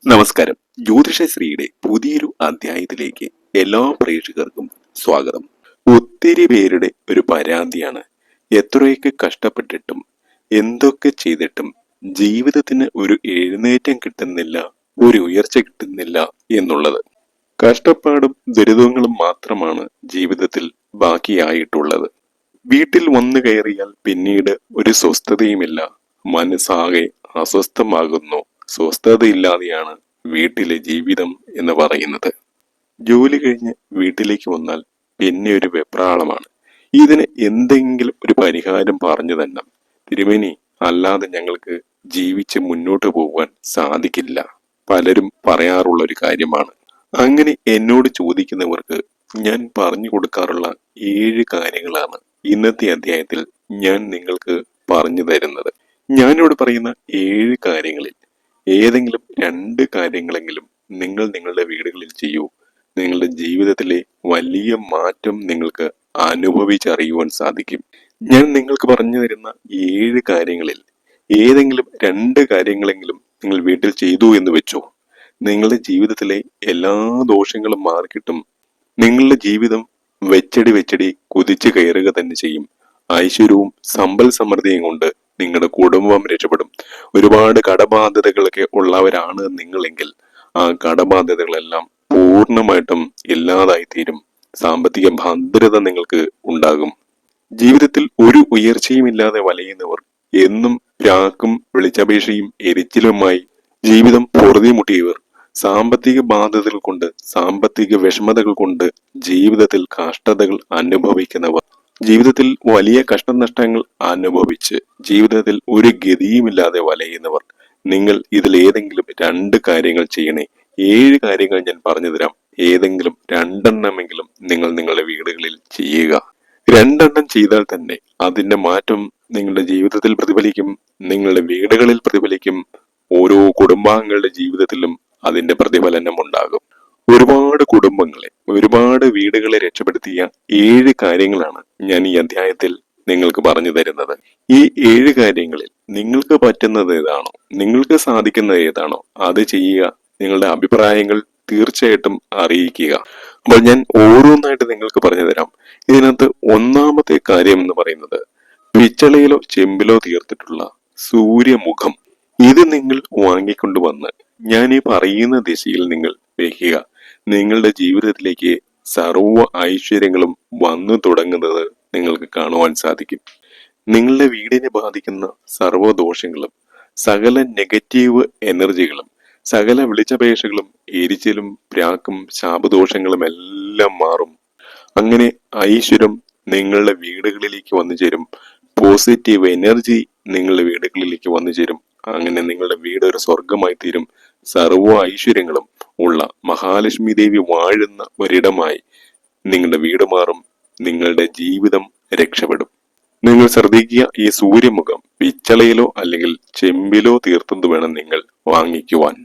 നമസ്കാരം. ജ്യോതിഷശ്രീയുടെ പുതിയൊരു അധ്യായത്തിലേക്ക് എല്ലാ പ്രേക്ഷകർക്കും സ്വാഗതം. ഒത്തിരി പേരുടെ ഒരു പരാതിയാണ്, എത്രയൊക്കെ കഷ്ടപ്പെട്ടിട്ടും എന്തൊക്കെ ചെയ്തിട്ടും ജീവിതത്തിന് ഒരു എഴുന്നേറ്റം കിട്ടുന്നില്ല, ഒരു ഉയർച്ച കിട്ടുന്നില്ല എന്നുള്ളത്. കഷ്ടപ്പാടും ദുരിതങ്ങളും മാത്രമാണ് ജീവിതത്തിൽ ബാക്കിയായിട്ടുള്ളത്. വീട്ടിൽ വന്നു കയറിയാൽ പിന്നീട് ഒരു സ്വസ്ഥതയുമില്ല, മനസ്സാകെ അസ്വസ്ഥമാകുന്നു. സ്വസ്ഥതയില്ലാതെയാണ് വീട്ടിലെ ജീവിതം എന്ന് പറയുന്നത്. ജോലി കഴിഞ്ഞ് വീട്ടിലേക്ക് വന്നാൽ പിന്നെ ഒരു വെപ്രാളമാണ്. ഇതിന് എന്തെങ്കിലും ഒരു പരിഹാരം പറഞ്ഞു തന്നെ തിരുമേനി, അല്ലാതെ ഞങ്ങൾക്ക് ജീവിച്ച് മുന്നോട്ട് പോകുവാൻ സാധിക്കില്ല. പലരും പറയാറുള്ള ഒരു കാര്യമാണ്. അങ്ങനെ എന്നോട് ചോദിക്കുന്നവർക്ക് ഞാൻ പറഞ്ഞു കൊടുക്കാറുള്ള 7 കാര്യങ്ങളാണ് ഇന്നത്തെ അധ്യായത്തിൽ ഞാൻ നിങ്ങൾക്ക് പറഞ്ഞു തരുന്നത്. ഞാനിവിടെ പറയുന്ന 7 കാര്യങ്ങളിൽ ഏതെങ്കിലും 2 കാര്യങ്ങളെങ്കിലും നിങ്ങൾ നിങ്ങളുടെ വീടുകളിൽ ചെയ്യൂ. നിങ്ങളുടെ ജീവിതത്തിലെ വലിയ മാറ്റം നിങ്ങൾക്ക് അനുഭവിച്ചറിയുവാൻ സാധിക്കും. ഞാൻ നിങ്ങൾക്ക് പറഞ്ഞു തരുന്ന 7 കാര്യങ്ങളിൽ ഏതെങ്കിലും 2 കാര്യങ്ങളെങ്കിലും നിങ്ങൾ വീട്ടിൽ ചെയ്തു എന്ന് വെച്ചോ, നിങ്ങളുടെ ജീവിതത്തിലെ എല്ലാ ദോഷങ്ങളും മാറിക്കിട്ടും. നിങ്ങളുടെ ജീവിതം വെച്ചടി കുതിച്ചു കയറുക തന്നെ ചെയ്യും. ഐശ്വര്യവും സമ്പൽ സമൃദ്ധിയും കൊണ്ട് നിങ്ങളുടെ കുടുംബം രക്ഷപ്പെടും. ഒരുപാട് കടബാധ്യതകളൊക്കെ ഉള്ളവരാണ് നിങ്ങളെങ്കിൽ ആ കടബാധ്യതകളെല്ലാം പൂർണ്ണമായിട്ടും ഇല്ലാതായി തീരും. സാമ്പത്തിക ഭദ്രത നിങ്ങൾക്ക് ഉണ്ടാകും. ജീവിതത്തിൽ ഒരു ഉയർച്ചയും ഇല്ലാതെ വലയുന്നവർ എന്നും പ്രാക്കും വെളിച്ചപേക്ഷയും എരിച്ചിലുമായി ജീവിതം പൊറുതിമുട്ടിയവർ, സാമ്പത്തിക ബാധ്യതകൾ കൊണ്ട്, സാമ്പത്തിക വിഷമതകൾ കൊണ്ട് ജീവിതത്തിൽ കഷ്ടതകൾ അനുഭവിക്കുന്നവർ, ജീവിതത്തിൽ വലിയ കഷ്ടനഷ്ടങ്ങൾ അനുഭവിച്ച് ജീവിതത്തിൽ ഒരു ഗതിയുമില്ലാതെ വലയുന്നവർ, നിങ്ങൾ ഇതിൽ ഏതെങ്കിലും 2 കാര്യങ്ങൾ ചെയ്യണേ. 7 കാര്യങ്ങൾ ഞാൻ പറഞ്ഞു തരാം. ഏതെങ്കിലും 2 എണ്ണമെങ്കിലും നിങ്ങൾ നിങ്ങളുടെ വീടുകളിൽ ചെയ്യുക. 2 എണ്ണം ചെയ്താൽ തന്നെ അതിന്റെ മാറ്റം നിങ്ങളുടെ ജീവിതത്തിൽ പ്രതിഫലിക്കും, നിങ്ങളുടെ വീടുകളിൽ പ്രതിഫലിക്കും. ഓരോ കുടുംബാംഗങ്ങളുടെ ജീവിതത്തിലും അതിന്റെ പ്രതിഫലനം ഉണ്ടാകും. ഒരുപാട് കുടുംബങ്ങളെ, ഒരുപാട് വീടുകളെ രക്ഷപ്പെടുത്തിയ 7 കാര്യങ്ങളാണ് ഞാൻ ഈ അധ്യായത്തിൽ നിങ്ങൾക്ക് പറഞ്ഞു തരുന്നത്. ഈ 7 കാര്യങ്ങളിൽ നിങ്ങൾക്ക് പറ്റുന്നത് ഏതാണോ, നിങ്ങൾക്ക് സാധിക്കുന്നത് ഏതാണോ അത് ചെയ്യുക. നിങ്ങളുടെ അഭിപ്രായങ്ങൾ തീർച്ചയായിട്ടും അറിയിക്കുക. അപ്പോൾ ഞാൻ ഓരോന്നായിട്ട് നിങ്ങൾക്ക് പറഞ്ഞു തരാം. ഇതിനകത്ത് ഒന്നാമത്തെ കാര്യം എന്ന് പറയുന്നത് പിച്ചളയിലോ ചെമ്പിലോ തീർത്തിട്ടുള്ള സൂര്യമുഖം. ഇത് നിങ്ങൾ വാങ്ങിക്കൊണ്ടുവന്ന് ഞാൻ ഈ പറയുന്ന ദിശയിൽ നിങ്ങൾ വെക്കുക. നിങ്ങളുടെ ജീവിതത്തിലേക്ക് സർവ്വ ഐശ്വര്യങ്ങളും വന്നു തുടങ്ങുന്നത് നിങ്ങൾക്ക് കാണുവാൻ സാധിക്കും. നിങ്ങളുടെ വീടിനെ ബാധിക്കുന്ന സർവ്വദോഷങ്ങളും, സകല നെഗറ്റീവ് എനർജികളും, സകല വിളിച്ചപേക്ഷകളും, എരിച്ചിലും പ്രാക്കും ശാപദോഷങ്ങളും എല്ലാം മാറും. അങ്ങനെ ഐശ്വര്യം നിങ്ങളുടെ വീടുകളിലേക്ക് വന്നു ചേരും. പോസിറ്റീവ് എനർജി നിങ്ങളുടെ വീടുകളിലേക്ക് വന്നു ചേരും. അങ്ങനെ നിങ്ങളുടെ വീട് ഒരു സ്വർഗമായി തീരും. സർവ്വ ഐശ്വര്യങ്ങളും ഉള്ള മഹാലക്ഷ്മി ദേവി വാഴുന്ന ഒരിടമായി നിങ്ങളുടെ വീട് മാറും. നിങ്ങളുടെ ജീവിതം രക്ഷപ്പെടും. നിങ്ങൾ ശ്രദ്ധിക്കുക, ഈ സൂര്യമുഖം പിച്ചളയിലോ അല്ലെങ്കിൽ ചെമ്പിലോ തീർത്തത് വേണം നിങ്ങൾ വാങ്ങിക്കുവാൻ.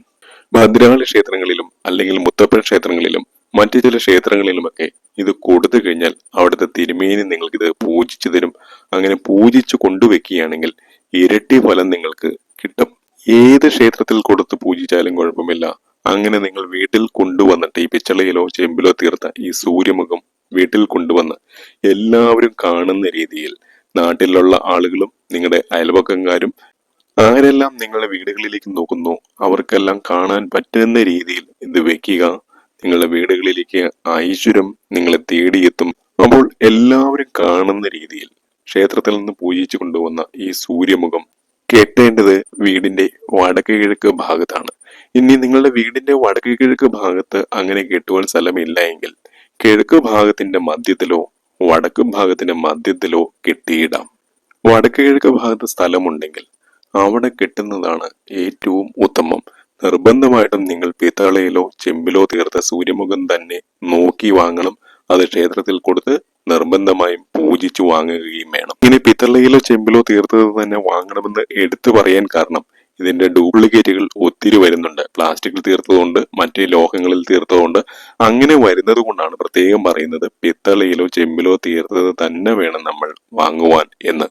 ഭദ്രകാളി ക്ഷേത്രങ്ങളിലും അല്ലെങ്കിൽ മുത്തപ്പൻ ക്ഷേത്രങ്ങളിലും മറ്റു ചില ക്ഷേത്രങ്ങളിലുമൊക്കെ ഇത് കൊടുത്തു കഴിഞ്ഞാൽ അവിടുത്തെ തിരുമേനി നിങ്ങൾക്കിത് പൂജിച്ചു തരും. അങ്ങനെ പൂജിച്ചു കൊണ്ടുവെക്കുകയാണെങ്കിൽ ഇരട്ടി ഫലം നിങ്ങൾക്ക് കിട്ടും. ഏത് ക്ഷേത്രത്തിൽ കൊടുത്ത് പൂജിച്ചാലും കുഴപ്പമില്ല. അങ്ങനെ നിങ്ങൾ വീട്ടിൽ കൊണ്ടുവന്നിട്ട് ഈ പിച്ചളയിലോ ചെമ്പിലോ തീർത്ത ഈ സൂര്യമുഖം വീട്ടിൽ കൊണ്ടുവന്ന് എല്ലാവരും കാണുന്ന രീതിയിൽ, നാട്ടിലുള്ള ആളുകളും നിങ്ങളുടെ അയൽപക്കക്കാരും ആരെല്ലാം നിങ്ങളുടെ വീടുകളിലേക്ക് നോക്കുന്നു അവർക്കെല്ലാം കാണാൻ പറ്റുന്ന രീതിയിൽ ഇത് വെക്കുക. നിങ്ങളുടെ വീടുകളിലേക്ക് ഐശ്വര്യം നിങ്ങളെ തേടിയെത്തും. അപ്പോൾ എല്ലാവരും കാണുന്ന രീതിയിൽ ക്ഷേത്രത്തിൽ നിന്ന് പൂജിച്ചു കൊണ്ടുവന്ന ഈ സൂര്യമുഖം കെട്ടേണ്ടത് വീടിന്റെ വടക്ക് കിഴക്ക് ഭാഗത്താണ്. ഇനി നിങ്ങളുടെ വീടിന്റെ വടക്ക് കിഴക്ക് ഭാഗത്ത് അങ്ങനെ കെട്ടുവാൻ സ്ഥലമില്ല എങ്കിൽ കിഴക്ക് ഭാഗത്തിന്റെ മധ്യത്തിലോ വടക്ക് ഭാഗത്തിന്റെ മധ്യത്തിലോ കെട്ടിയിടാം. വടക്ക് കിഴക്ക് ഭാഗത്ത് സ്ഥലമുണ്ടെങ്കിൽ അവിടെ കെട്ടുന്നതാണ് ഏറ്റവും ഉത്തമം. നിർബന്ധമായിട്ടും നിങ്ങൾ പിത്തളയിലോ ചെമ്പിലോ തീർത്ത സൂര്യമുഖം തന്നെ നോക്കി വാങ്ങണം. അത് ക്ഷേത്രത്തിൽ കൊടുത്ത് നിർബന്ധമായും പൂജിച്ചു വാങ്ങുകയും വേണം. ഇനി പിത്തളയിലോ ചെമ്പിലോ തീർത്തത് തന്നെ വാങ്ങണമെന്ന് എടുത്തു പറയാൻ കാരണം ഇതിന്റെ ഡ്യൂപ്ലിക്കേറ്റുകൾ ഒത്തിരി വരുന്നുണ്ട്. പ്ലാസ്റ്റിക്കിൽ തീർത്തതുകൊണ്ട്, മറ്റേ ലോഹങ്ങളിൽ തീർത്തതുകൊണ്ട്, അങ്ങനെ വരുന്നത് കൊണ്ടാണ് പ്രത്യേകം പറയുന്നത് പിത്തളയിലോ ചെമ്പിലോ തീർത്തത് തന്നെ വേണം നമ്മൾ വാങ്ങുവാൻ എന്ന്.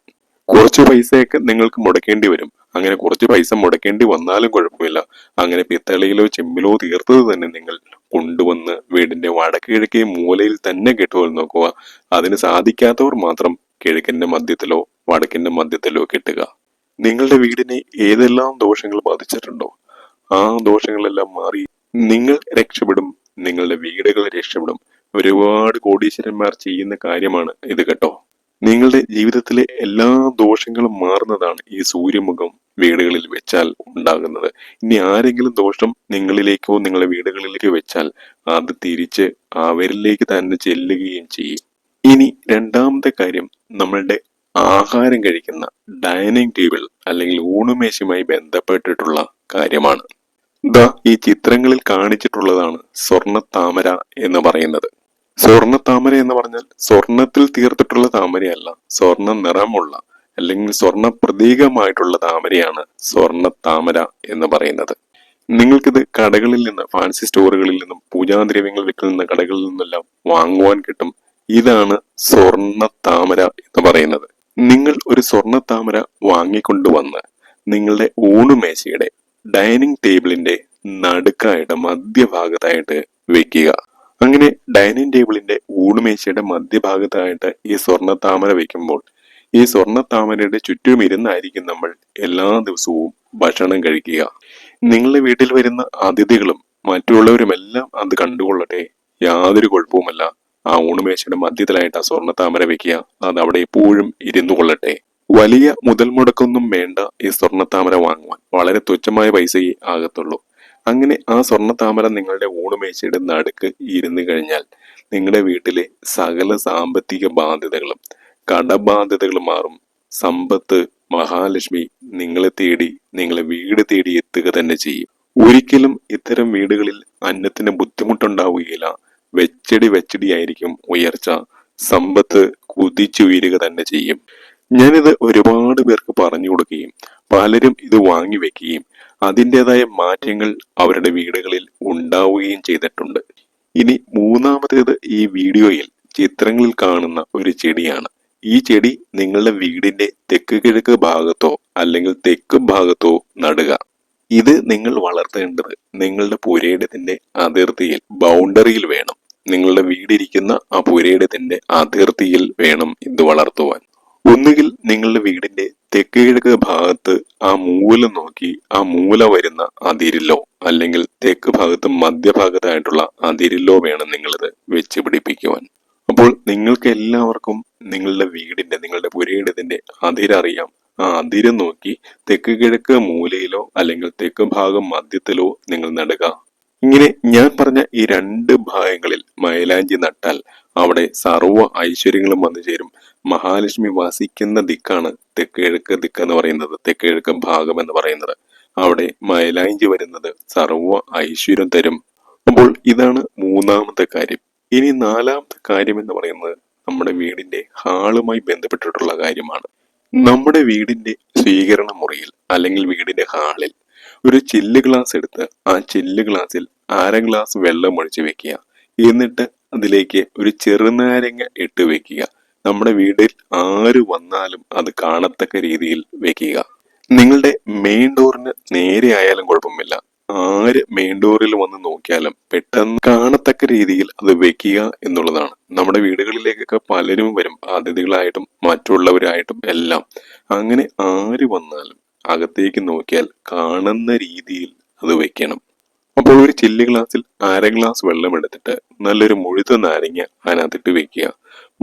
കുറച്ച് പൈസയൊക്കെ നിങ്ങൾക്ക് മുടക്കേണ്ടി വരും. അങ്ങനെ കുറച്ച് പൈസ മുടക്കേണ്ടി വന്നാലും കുഴപ്പമില്ല. അങ്ങനെ പിത്തളയിലോ ചെമ്പിലോ തീർത്തത് തന്നെ നിങ്ങൾ കൊണ്ടുവന്ന് വീടിന്റെ വടക്ക് കിഴക്കേ മൂലയിൽ തന്നെ കെട്ടുവാൻ നോക്കുക. അതിന് സാധിക്കാത്തവർ മാത്രം കിഴക്കിന്റെ മധ്യത്തിലോ വടക്കിന്റെ മധ്യത്തിലോ കെട്ടുക. നിങ്ങളുടെ വീടിനെ ഏതെല്ലാം ദോഷങ്ങൾ ബാധിച്ചിട്ടുണ്ടോ ആ ദോഷങ്ങളെല്ലാം മാറി നിങ്ങൾ രക്ഷപ്പെടും, നിങ്ങളുടെ വീടുകൾ രക്ഷപ്പെടും. ഒരുപാട് കോടീശ്വരന്മാർ ചെയ്യുന്ന കാര്യമാണ് ഇത് കേട്ടോ. നിങ്ങളുടെ ജീവിതത്തിലെ എല്ലാ ദോഷങ്ങളും മാറുന്നതാണ് ഈ സൂര്യമുഖം വീടുകളിൽ വെച്ചാൽ ഉണ്ടാകുന്നത്. ഇനി ആരെങ്കിലും ദോഷം നിങ്ങളിലേക്കോ നിങ്ങളുടെ വീടുകളിലേക്കോ വെച്ചാൽ അത് തിരിച്ച് അവരിലേക്ക് തന്നെ ചെല്ലുകയും ചെയ്യും. ഇനി രണ്ടാമത്തെ കാര്യം, നമ്മളുടെ ആഹാരം കഴിക്കുന്ന ഡൈനിങ് ടേബിൾ അല്ലെങ്കിൽ ഊണുമേശയുമായി ബന്ധപ്പെട്ടിട്ടുള്ള കാര്യമാണ്. ദാ ഈ ചിത്രങ്ങളിൽ കാണിച്ചിട്ടുള്ളതാണ് സ്വർണ്ണ താമര എന്ന് പറയുന്നത്. സ്വർണ്ണ താമര എന്ന് പറഞ്ഞാൽ സ്വർണത്തിൽ തീർത്തിട്ടുള്ള താമരയല്ല, സ്വർണ്ണ നിറമുള്ള അല്ലെങ്കിൽ സ്വർണ്ണ പ്രതീകമായിട്ടുള്ള താമരയാണ് സ്വർണ്ണ താമര എന്ന് പറയുന്നത്. നിങ്ങൾക്കിത് കടകളിൽ നിന്ന്, ഫാൻസി സ്റ്റോറുകളിൽ നിന്നും, പൂജാദ്രവ്യങ്ങൾ വിൽക്കുന്ന കടകളിൽ നിന്നെല്ലാം വാങ്ങുവാൻ കിട്ടും. ഇതാണ് സ്വർണ്ണ താമര എന്ന് പറയുന്നത്. നിങ്ങൾ ഒരു സ്വർണ്ണ താമര വാങ്ങിക്കൊണ്ടുവന്ന് നിങ്ങളുടെ ഊണുമേശയുടെ ഡൈനിങ് ടേബിളിന്റെ നടുക്കായിട്ട് മധ്യഭാഗത്തായിട്ട് വെക്കുക. അങ്ങനെ ഡൈനിങ് ടേബിളിന്റെ ഊണുമേശയുടെ മധ്യഭാഗത്തായിട്ട് ഈ സ്വർണ്ണ താമര വെക്കുമ്പോൾ ഈ സ്വർണ്ണ താമരയുടെ ചുറ്റും ഇരുന്നായിരിക്കും നമ്മൾ എല്ലാ ദിവസവും ഭക്ഷണം കഴിക്കുക. നിങ്ങളുടെ വീട്ടിൽ വരുന്ന അതിഥികളും മറ്റുള്ളവരുമെല്ലാം അത് കണ്ടുകൊള്ളട്ടെ, യാതൊരു കുഴപ്പവുമല്ല. ആ ഊണുമേശയുടെ മധ്യത്തിലായിട്ട് ആ സ്വർണ്ണ താമര വെക്കുക, അത് അവിടെ എപ്പോഴും ഇരുന്നു കൊള്ളട്ടെ. വലിയ മുതൽ മുടക്കൊന്നും വേണ്ട ഈ സ്വർണ്ണ താമര വാങ്ങുവാൻ, വളരെ തുച്ഛമായ പൈസയെ ആകത്തുള്ളൂ. അങ്ങനെ ആ സ്വർണ്ണ താമര നിങ്ങളുടെ ഊണുമേശയുടെ നടുക്ക് ഇരുന്നു കഴിഞ്ഞാൽ നിങ്ങളുടെ വീട്ടിലെ സകല സാമ്പത്തിക ബാധ്യതകളും കടബാധ്യതകളും മാറും. സമ്പത്ത്, മഹാലക്ഷ്മി നിങ്ങളെ തേടി, നിങ്ങളെ വീട് തേടി എത്തുക തന്നെ ചെയ്യും. ഒരിക്കലും ഇത്തരം വീടുകളിൽ അന്നത്തിന് ബുദ്ധിമുട്ടുണ്ടാവുകയില്ല. വെച്ചടി ആയിരിക്കും ഉയർച്ച. സമ്പത്ത് കുതിച്ചുയരുക തന്നെ ചെയ്യും. ഞാനിത് ഒരുപാട് പേർക്ക് പറഞ്ഞു കൊടുക്കുകയും പലരും ഇത് വാങ്ങി വെക്കുകയും അതിൻ്റെതായ മാറ്റങ്ങൾ അവരുടെ വീടുകളിൽ ഉണ്ടാവുകയും ചെയ്തിട്ടുണ്ട്. ഇനി മൂന്നാമത്തേത്, ഈ വീഡിയോയിൽ ചിത്രങ്ങളിൽ കാണുന്ന ഒരു ചെടിയാണ്. ഈ ചെടി നിങ്ങളുടെ വീടിന്റെ തെക്ക് കിഴക്ക് ഭാഗത്തോ അല്ലെങ്കിൽ തെക്ക് ഭാഗത്തോ നടുക. ഇത് നിങ്ങൾ വളർത്തേണ്ടത് നിങ്ങളുടെ പുരയിടത്തിന്റെ അതിർത്തിയിൽ, ബൗണ്ടറിയിൽ വേണം. നിങ്ങളുടെ വീടിരിക്കുന്ന ആ പുരയിടത്തിന്റെ അതിർത്തിയിൽ വേണം ഇത് വളർത്തുവാൻ. ഒന്നുകിൽ നിങ്ങളുടെ വീടിന്റെ തെക്ക് കിഴക്ക് ഭാഗത്ത് ആ മൂല നോക്കി ആ മൂല വരുന്ന അതിരിലോ അല്ലെങ്കിൽ തെക്ക് ഭാഗത്ത് മധ്യഭാഗത്തായിട്ടുള്ള അതിരിലോ വേണം നിങ്ങളിത് വെച്ച് പിടിപ്പിക്കുവാൻ. അപ്പോൾ നിങ്ങൾക്ക് എല്ലാവർക്കും നിങ്ങളുടെ വീടിന്റെ, നിങ്ങളുടെ പുരയിടത്തിന്റെ അതിരറിയാം. ആ അതിര് നോക്കി തെക്ക് കിഴക്ക് മൂലയിലോ അല്ലെങ്കിൽ തെക്ക് ഭാഗം മധ്യത്തിലോ നിങ്ങൾ നടുക. ഇങ്ങനെ ഞാൻ പറഞ്ഞ ഈ രണ്ട് ഭാഗങ്ങളിൽ മൈലാഞ്ചി നട്ടാൽ അവിടെ സർവ്വ ഐശ്വര്യങ്ങളും വന്നു ചേരും. മഹാലക്ഷ്മി വസിക്കുന്ന ദിക്കാണ് തെക്ക് കിഴക്ക് ദിക്ക് എന്ന് പറയുന്നത്, തെക്ക് കിഴക്ക് ഭാഗം എന്ന് പറയുന്നത്. അവിടെ മൈലാഞ്ചി വരുന്നത് സർവ്വ ഐശ്വര്യം തരും. അപ്പോൾ ഇതാണ് മൂന്നാമത്തെ കാര്യം. ഇനി നാലാമത്തെ കാര്യം എന്ന് പറയുന്നത് നമ്മുടെ വീടിന്റെ ഹാളുമായി ബന്ധപ്പെട്ടിട്ടുള്ള കാര്യമാണ്. നമ്മുടെ വീടിന്റെ സ്വീകരണ മുറിയിൽ അല്ലെങ്കിൽ വീടിന്റെ ഹാളിൽ ഒരു ചില്ല് ഗ്ലാസ് എടുത്ത് ആ ചില്ല് ഗ്ലാസ്സിൽ അര ഗ്ലാസ് വെള്ളം ഒഴിച്ച് വെക്കുക. എന്നിട്ട് അതിലേക്ക് ഒരു ചെറുനാരങ്ങ ഇട്ട് വെക്കുക. നമ്മുടെ വീട്ടിൽ ആര് വന്നാലും അത് കാണത്തക്ക രീതിയിൽ വെക്കുക. നിങ്ങളുടെ മെയിൻ ഡോറിന് നേരെ ആയാലും കുഴപ്പമില്ല, ആര് മെയിൻ ഡോറിൽ വന്ന് നോക്കിയാലും പെട്ടെന്ന് കാണത്തക്ക രീതിയിൽ അത് വെക്കുക എന്നുള്ളതാണ്. നമ്മുടെ വീടുകളിലേക്കൊക്കെ പലരും വരും, അതിഥികളായിട്ടും മറ്റുള്ളവരായിട്ടും എല്ലാം. അങ്ങനെ ആര് വന്നാലും അകത്തേക്ക് നോക്കിയാൽ കാണുന്ന രീതിയിൽ അത് വെക്കണം. അപ്പോൾ ഒരു ചില്ല് ഗ്ലാസ്സിൽ അര ഗ്ലാസ് വെള്ളം എടുത്തിട്ട് നല്ലൊരു മുഴുത്ത നാരങ്ങ അതിനകത്തിട്ട് വെക്കുക.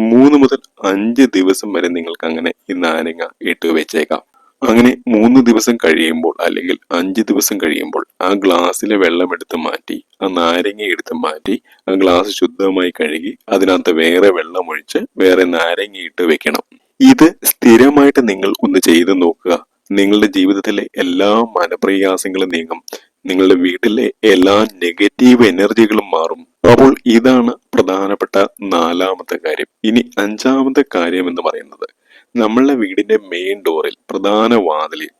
3 മുതൽ 5 ദിവസം വരെ നിങ്ങൾക്ക് അങ്ങനെ ഈ നാരങ്ങ ഇട്ട് വെച്ചേക്കാം. അങ്ങനെ 3 ദിവസം കഴിയുമ്പോൾ അല്ലെങ്കിൽ 5 ദിവസം കഴിയുമ്പോൾ ആ ഗ്ലാസ്സിലെ വെള്ളം എടുത്ത് മാറ്റി, ആ നാരങ്ങ എടുത്ത് മാറ്റി, ആ ഗ്ലാസ് ശുദ്ധമായി കഴുകി അതിനകത്ത് വേറെ വെള്ളം ഒഴിച്ച് വേറെ നാരങ്ങ ഇട്ട് വെക്കണം. ഇത് സ്ഥിരമായിട്ട് നിങ്ങൾ ഒന്ന് ചെയ്തു നോക്കുക. നിങ്ങളുടെ ജീവിതത്തിലെ എല്ലാ മനപ്രയാസങ്ങളും നീങ്ങും. നിങ്ങളുടെ വീട്ടിലെ എല്ലാ നെഗറ്റീവ് എനർജികളും മാറും. അപ്പോൾ ഇതാണ് പ്രധാനപ്പെട്ട നാലാമത്തെ കാര്യം. ഇനി അഞ്ചാമത്തെ കാര്യം എന്ന് പറയുന്നത് നമ്മളുടെ വീടിന്റെ മെയിൻ ഡോറിൽ, പ്രധാന വാതിലിൽ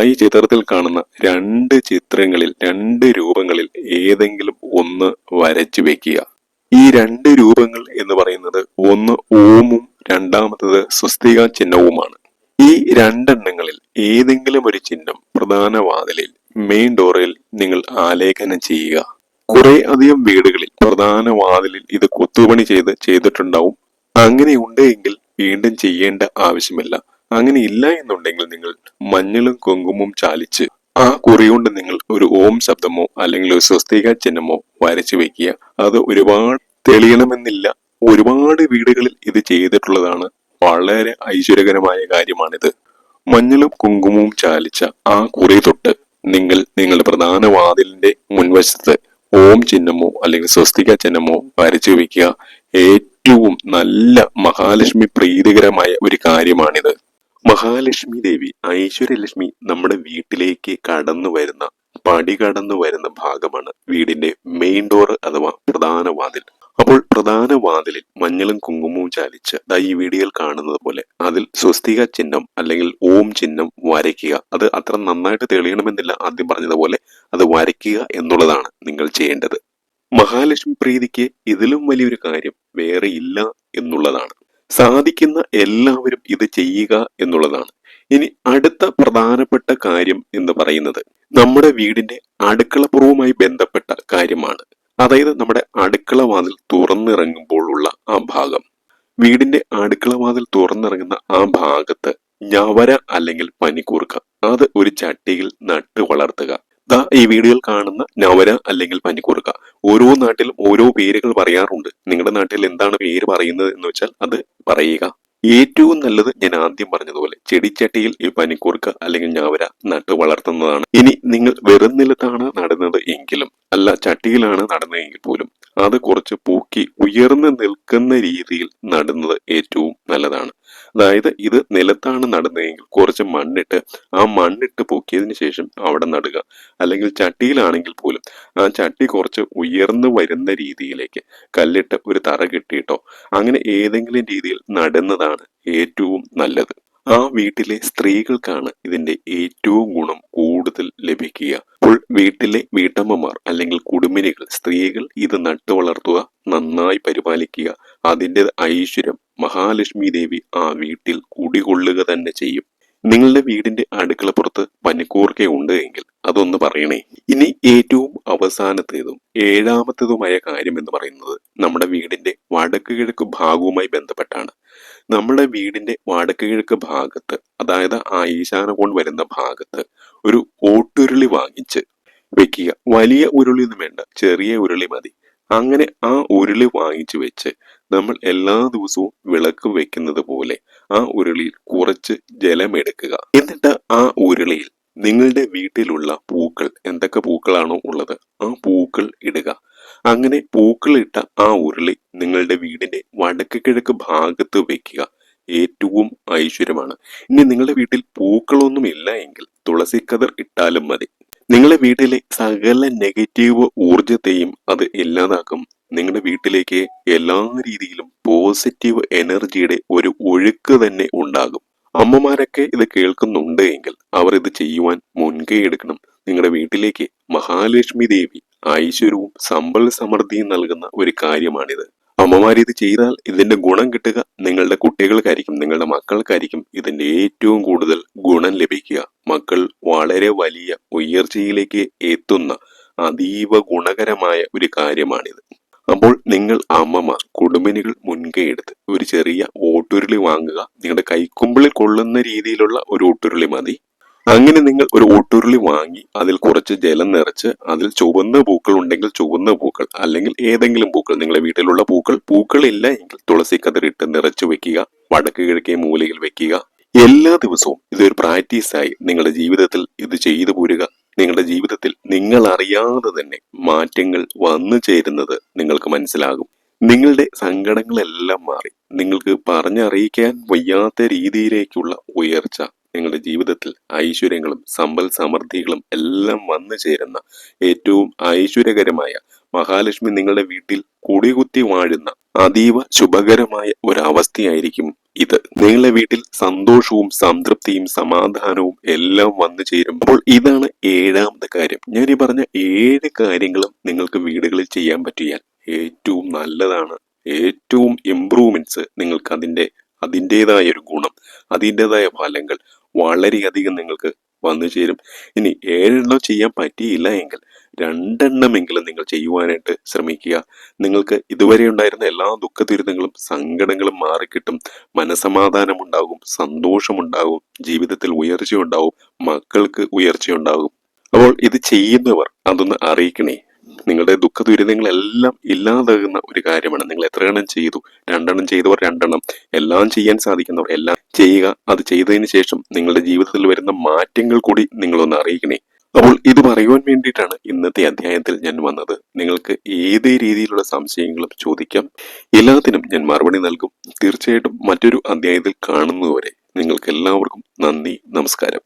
ഈ ചിത്രത്തിൽ കാണുന്ന 2 ചിത്രങ്ങളിൽ 2 രൂപങ്ങളിൽ ഏതെങ്കിലും ഒന്ന് വരച്ചു വെക്കുക. ഈ 2 രൂപങ്ങൾ എന്ന് പറയുന്നത് ഒന്ന് ഓമും രണ്ടാമത്തത് സ്വസ്തിക ചിഹ്നവുമാണ്. ഈ രണ്ടെണ്ണങ്ങളിൽ ഏതെങ്കിലും ഒരു ചിഹ്നം പ്രധാന വാതിലിൽ മെയിൻ ഡോറിൽ നിങ്ങൾ ആലേഖനം ചെയ്യുക. കുറെ അധികം വീടുകളിൽ പ്രധാന വാതിലിൽ ഇത് കൊത്തുപണി ചെയ്തിട്ടുണ്ടാവും. അങ്ങനെ ഉണ്ടെങ്കിൽ വീണ്ടും ചെയ്യേണ്ട ആവശ്യമില്ല. അങ്ങനെ ഇല്ല എന്നുണ്ടെങ്കിൽ നിങ്ങൾ മഞ്ഞളും കുങ്കുമവും ചാലിച്ച് ആ കുറി കൊണ്ട് നിങ്ങൾ ഒരു ഓം ശബ്ദമോ അല്ലെങ്കിൽ ഒരു സ്വസ്തിക ചിഹ്നമോ വരച്ചു വെക്കുക. അത് ഒരുപാട് തെളിയണമെന്നില്ല. ഒരുപാട് വീടുകളിൽ ഇത് ചെയ്തിട്ടുള്ളതാണ്. വളരെ ഐശ്വര്യകരമായ കാര്യമാണിത്. മഞ്ഞളും കുങ്കുമവും ചാലിച്ച ആ കുറി തൊട്ട് നിങ്ങൾ നിങ്ങളുടെ പ്രധാന വാതിലിന്റെ മുൻവശത്ത് ഓം ചിഹ്നമോ അല്ലെങ്കിൽ സ്വസ്തിക ചിഹ്നമോ വരച്ചു വെക്കുക. ഏറ്റവും നല്ല മഹാലക്ഷ്മി പ്രീതികരമായ ഒരു കാര്യമാണിത്. മഹാലക്ഷ്മി ദേവി, ഐശ്വര്യലക്ഷ്മി നമ്മുടെ വീട്ടിലേക്ക് കടന്നു വരുന്ന, പടി കടന്നു വരുന്ന ഭാഗമാണ് വീടിന്റെ മെയിൻ ഡോർ അഥവാ പ്രധാന വാതിൽ. അപ്പോൾ പ്രധാന വാതിലിൽ മഞ്ഞളും കുങ്കുമവും ചാലിച്ച് ഈ വീഡിയോയിൽ കാണുന്നത് പോലെ അതിൽ സ്വസ്തിക ചിഹ്നം അല്ലെങ്കിൽ ഓം ചിഹ്നം വരയ്ക്കുക. അത് അത്ര നന്നായിട്ട് തെളിയണമെന്നില്ല. ആദ്യം പറഞ്ഞതുപോലെ അത് വരയ്ക്കുക എന്നുള്ളതാണ് നിങ്ങൾ ചെയ്യേണ്ടത്. മഹാലക്ഷ്മി പ്രീതിക്ക് ഇതിലും വലിയൊരു കാര്യം വേറെ ഇല്ല എന്നുള്ളതാണ്. സാധിക്കുന്ന എല്ലാവരും ഇത് ചെയ്യുക എന്നുള്ളതാണ്. ഇനി അടുത്ത പ്രധാനപ്പെട്ട കാര്യം എന്ന് പറയുന്നത് നമ്മുടെ വീടിന്റെ അടുക്കളപ്പുറവുമായി ബന്ധപ്പെട്ട കാര്യമാണ്. അതായത് നമ്മുടെ അടുക്കള വാതിൽ തുറന്നിറങ്ങുമ്പോഴുള്ള ആ ഭാഗം. വീടിന്റെ അടുക്കള വാതിൽ തുറന്നിറങ്ങുന്ന ആ ഭാഗത്ത് ഞവര അല്ലെങ്കിൽ പനിക്കൂർക്ക അത് ഒരു ചട്ടിയിൽ നട്ട് വളർത്തുക. ഈ വീഡിയോയിൽ കാണുന്ന ഞവര അല്ലെങ്കിൽ പനിക്കൂർക്ക ഓരോ നാട്ടിലും ഓരോ പേരുകൾ പറയാറുണ്ട്. നിങ്ങളുടെ നാട്ടിൽ എന്താണ് പേര് പറയുന്നത് എന്ന് വെച്ചാൽ അത് പറയുക. ഏറ്റവും നല്ലത് ഞാൻ ആദ്യം പറഞ്ഞതുപോലെ ചെടിച്ചട്ടിയിൽ ഈ പനിക്കൂർക്ക അല്ലെങ്കിൽ ഞാവര നട്ട് വളർത്തുന്നതാണ്. ഇനി നിങ്ങൾ വെറും നിലത്താണ് നടുന്നത് എങ്കിലും അല്ല ചട്ടിയിലാണ് നടുന്നതെങ്കിൽ പോലും അത് കുറച്ച് പൂക്കി ഉയർന്നു നിൽക്കുന്ന രീതിയിൽ നടുന്നത് ഏറ്റവും നല്ലതാണ്. അതായത് ഇത് നിലത്താണ് നടുന്നതെങ്കിൽ കുറച്ച് മണ്ണിട്ട് ആ മണ്ണിട്ട് പൊക്കിയതിന് ശേഷം അവിടെ നടുക. അല്ലെങ്കിൽ ചട്ടിയിലാണെങ്കിൽ പോലും ആ ചട്ടി കുറച്ച് ഉയർന്നു വരുന്ന രീതിയിലേക്ക് കല്ലിട്ട് ഒരു തറ കെട്ടിയിട്ടോ അങ്ങനെ ഏതെങ്കിലും രീതിയിൽ നടുന്നതാണ് ഏറ്റവും നല്ലത്. ആ വീട്ടിലെ സ്ത്രീകൾക്കാണ് ഇതിന്റെ ഏറ്റവും ഗുണം കൂടുതൽ ലഭിക്കുക. അപ്പോൾ വീട്ടിലെ വീട്ടമ്മമാർ അല്ലെങ്കിൽ കുടുംബിനികൾ, സ്ത്രീകൾ ഇത് നട്ടു വളർത്തുക, നന്നായി പരിപാലിക്കുക. അതിന്റെ ഐശ്വര്യം മഹാലക്ഷ്മി ദേവി ആ വീട്ടിൽ കുടികൊള്ളുക തന്നെ ചെയ്യും. നിങ്ങളുടെ വീടിന്റെ അടുക്കളപ്പുറത്ത് പനിക്കൂർക്ക ഉണ്ട് എങ്കിൽ അതൊന്ന് പറയണേ. ഇനി ഏറ്റവും അവസാനത്തേതും ഏഴാമത്തേതുമായ കാര്യം എന്ന് പറയുന്നത് നമ്മുടെ വീടിന്റെ വടക്ക് കിഴക്ക് ഭാഗവുമായി ബന്ധപ്പെട്ടാണ്. നമ്മുടെ വീടിന്റെ വടക്ക് കിഴക്ക് ഭാഗത്ത്, അതായത് ആ ഈശാനകോൺ വരുന്ന ഭാഗത്ത് ഒരു ഓട്ടുരുളി വാങ്ങിച്ച് വെക്കുക. വലിയ ഉരുളി ഒന്നും വേണ്ട, ചെറിയ ഉരുളി മതി. അങ്ങനെ ആ ഉരുളി വാങ്ങിച്ചു വെച്ച് നമ്മൾ എല്ലാ ദിവസവും വിളക്ക് വെക്കുന്നത് പോലെ ആ ഉരുളിയിൽ കുറച്ച് ജലമെടുക്കുക. എന്നിട്ട് ആ ഉരുളിയിൽ നിങ്ങളുടെ വീട്ടിലുള്ള പൂക്കൾ, എന്തൊക്കെ പൂക്കളാണോ ഉള്ളത് ആ പൂക്കൾ ഇടുക. അങ്ങനെ പൂക്കൾ ഇട്ട ആ ഉരുളി നിങ്ങളുടെ വീടിന്റെ വടക്ക് കിഴക്ക് ഭാഗത്ത് വെക്കുക. ഏറ്റവും ഐശ്വര്യമാണ്. ഇനി നിങ്ങളുടെ വീട്ടിൽ പൂക്കളൊന്നും ഇല്ല എങ്കിൽ തുളസിക്കതിർ ഇട്ടാലും മതി. നിങ്ങളുടെ വീട്ടിലെ സകല നെഗറ്റീവ് ഊർജത്തെയും അത് ഇല്ലാതാക്കും. നിങ്ങളുടെ വീട്ടിലേക്ക് എല്ലാ രീതിയിലും പോസിറ്റീവ് എനർജിയുടെ ഒരു ഒഴുക്ക് തന്നെ ഉണ്ടാകും. അമ്മമാരൊക്കെ ഇത് കേൾക്കുന്നുണ്ട് എങ്കിൽ അവർ ഇത് ചെയ്യുവാൻ മുൻകൈ എടുക്കണം. നിങ്ങളുടെ വീട്ടിലേക്ക് മഹാലക്ഷ്മി ദേവി ഐശ്വര്യവും സമ്പൽ സമൃദ്ധിയും നൽകുന്ന ഒരു കാര്യമാണിത്. അമ്മമാർ ഇത് ചെയ്താൽ ഇതിന്റെ ഗുണം കിട്ടുക നിങ്ങളുടെ കുട്ടികൾക്കായിരിക്കും, നിങ്ങളുടെ മക്കൾക്കായിരിക്കും ഇതിന്റെ ഏറ്റവും കൂടുതൽ ഗുണം ലഭിക്കുക. മക്കൾ വളരെ വലിയ ഉയർച്ചയിലേക്ക് എത്തുന്ന അതീവ ഗുണകരമായ ഒരു കാര്യമാണിത്. അപ്പോൾ നിങ്ങൾ അമ്മമാർ, കുടുംബിനികൾ മുൻകൈ എടുത്ത് ഒരു ചെറിയ ഓട്ടുരുളി വാങ്ങുക. നിങ്ങളുടെ കൈക്കുമ്പിളിൽ കൊള്ളുന്ന രീതിയിലുള്ള ഒരു ഓട്ടുരുളി മതി. അങ്ങനെ നിങ്ങൾ ഒരു ഓട്ടുരുളി വാങ്ങി അതിൽ കുറച്ച് ജലം നിറച്ച് അതിൽ ചുവന്ന പൂക്കൾ ഉണ്ടെങ്കിൽ ചുവന്ന പൂക്കൾ, അല്ലെങ്കിൽ ഏതെങ്കിലും പൂക്കൾ, നിങ്ങളുടെ വീട്ടിലുള്ള പൂക്കളില്ല എങ്കിൽ തുളസി കതിറിട്ട് നിറച്ചു വെക്കുക. വടക്ക് കിഴക്കേ മൂലയിൽ വെക്കുക. എല്ലാ ദിവസവും ഇതൊരു പ്രാക്ടീസായി നിങ്ങളുടെ ജീവിതത്തിൽ ഇത് ചെയ്തു പോരുക. നിങ്ങളുടെ ജീവിതത്തിൽ നിങ്ങൾ അറിയാതെ തന്നെ മാറ്റങ്ങൾ വന്നു ചേരുന്നത് നിങ്ങൾക്ക് മനസ്സിലാകും. നിങ്ങളുടെ സങ്കടങ്ങളെല്ലാം മാറി നിങ്ങൾക്ക് പറഞ്ഞറിയിക്കാൻ വയ്യാത്ത രീതിയിലേക്കുള്ള ഉയർച്ച, നിങ്ങളുടെ ജീവിതത്തിൽ ഐശ്വര്യങ്ങളും സമ്പൽ സമൃദ്ധികളും എല്ലാം വന്നു ചേരുന്ന ഏറ്റവും ഐശ്വര്യകരമായ മഹാലക്ഷ്മി നിങ്ങളുടെ വീട്ടിൽ കുടികുത്തി വാഴുന്ന അതീവ ശുഭകരമായ ഒരവസ്ഥയായിരിക്കും ഇത്. നിങ്ങളുടെ വീട്ടിൽ സന്തോഷവും സംതൃപ്തിയും സമാധാനവും എല്ലാം വന്നു ചേരും. അപ്പോൾ ഇതാണ് ഏഴാമത്തെ കാര്യം. ഞാൻ ഈ പറഞ്ഞ 7 കാര്യങ്ങളും നിങ്ങൾക്ക് വീടുകളിൽ ചെയ്യാൻ പറ്റിയാൽ ഏറ്റവും നല്ലതാണ്. ഏറ്റവും ഇംപ്രൂവ്മെന്റ്സ് നിങ്ങൾക്ക് അതിന്റെ അതിൻ്റെതായ ഒരു ഗുണം, അതിൻ്റെതായ ഫലങ്ങൾ വളരെയധികം നിങ്ങൾക്ക് വന്നു ചേരും. ഇനി 7 എണ്ണം ചെയ്യാൻ പറ്റിയില്ല എങ്കിൽ 2 എണ്ണമെങ്കിലും നിങ്ങൾ ചെയ്യുവാനായിട്ട് ശ്രമിക്കുക. നിങ്ങൾക്ക് ഇതുവരെ ഉണ്ടായിരുന്ന എല്ലാ ദുഃഖ ദുരിതങ്ങളും സങ്കടങ്ങളും മാറിക്കിട്ടും. മനസമാധാനം ഉണ്ടാകും, സന്തോഷമുണ്ടാകും, ജീവിതത്തിൽ ഉയർച്ചയുണ്ടാവും, മക്കൾക്ക് ഉയർച്ചയുണ്ടാകും. അപ്പോൾ ഇത് ചെയ്യുന്നവർ അതൊന്ന് അറിയിക്കണേ. നിങ്ങളുടെ ദുഃഖ ദുരിതങ്ങളെല്ലാം ഇല്ലാതാകുന്ന ഒരു കാര്യമാണ്. നിങ്ങൾ എത്ര എണ്ണം ചെയ്തു? 2 എണ്ണം ചെയ്തവർ 2 എണ്ണം, എല്ലാം ചെയ്യാൻ സാധിക്കുന്നവർ എല്ലാം ചെയ്യുക. അത് ചെയ്തതിന് ശേഷം നിങ്ങളുടെ ജീവിതത്തിൽ വരുന്ന മാറ്റങ്ങൾ കൂടി നിങ്ങളൊന്ന് അറിയിക്കണേ. അപ്പോൾ ഇത് പറയുവാൻ വേണ്ടിയിട്ടാണ് ഇന്നത്തെ അധ്യായത്തിൽ ഞാൻ വന്നത്. നിങ്ങൾക്ക് ഏത് രീതിയിലുള്ള സംശയങ്ങളും ചോദിക്കാം, എല്ലാത്തിനും ഞാൻ മറുപടി നൽകും. തീർച്ചയായിട്ടും മറ്റൊരു അധ്യായത്തിൽ കാണുന്നതുവരെ നിങ്ങൾക്ക് എല്ലാവർക്കും നന്ദി, നമസ്കാരം.